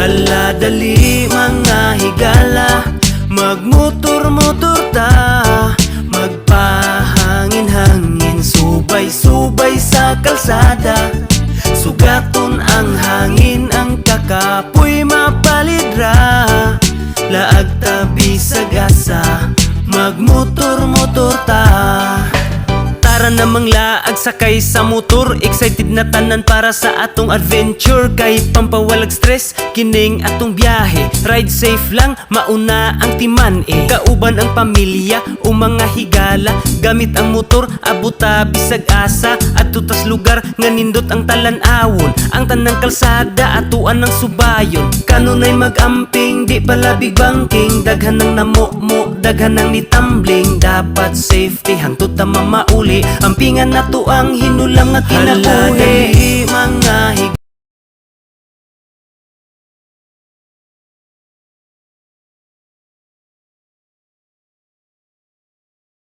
Hala dali mga higala, magmotor-motor ta, magpahangin-hangin, subay-subay sa kalsada. Sugaton ang hangin, ang kakapoy mapalidra, laag tabi sa gasa, magmotor-motor ta. Tara namang laag sakay sa motor, excited na tanan para sa atong adventure. Kay pampawalag stress, kining atong biyahe, ride safe lang, mauna ang timan kauban ang pamilya o mga higala, gamit ang motor, abuta bisag asa, at tutas lugar nga nindot ang talan-awon. Ang tanang kalsada, atuan ng subayon, kanunay mag-amping, di palabig banking, daghan ng namo-mo, daghan ng nitambling. Dapat safety, hangtod ta mamauli, ampingan na to ang hinulang nga kinabuhi. Hala dali mga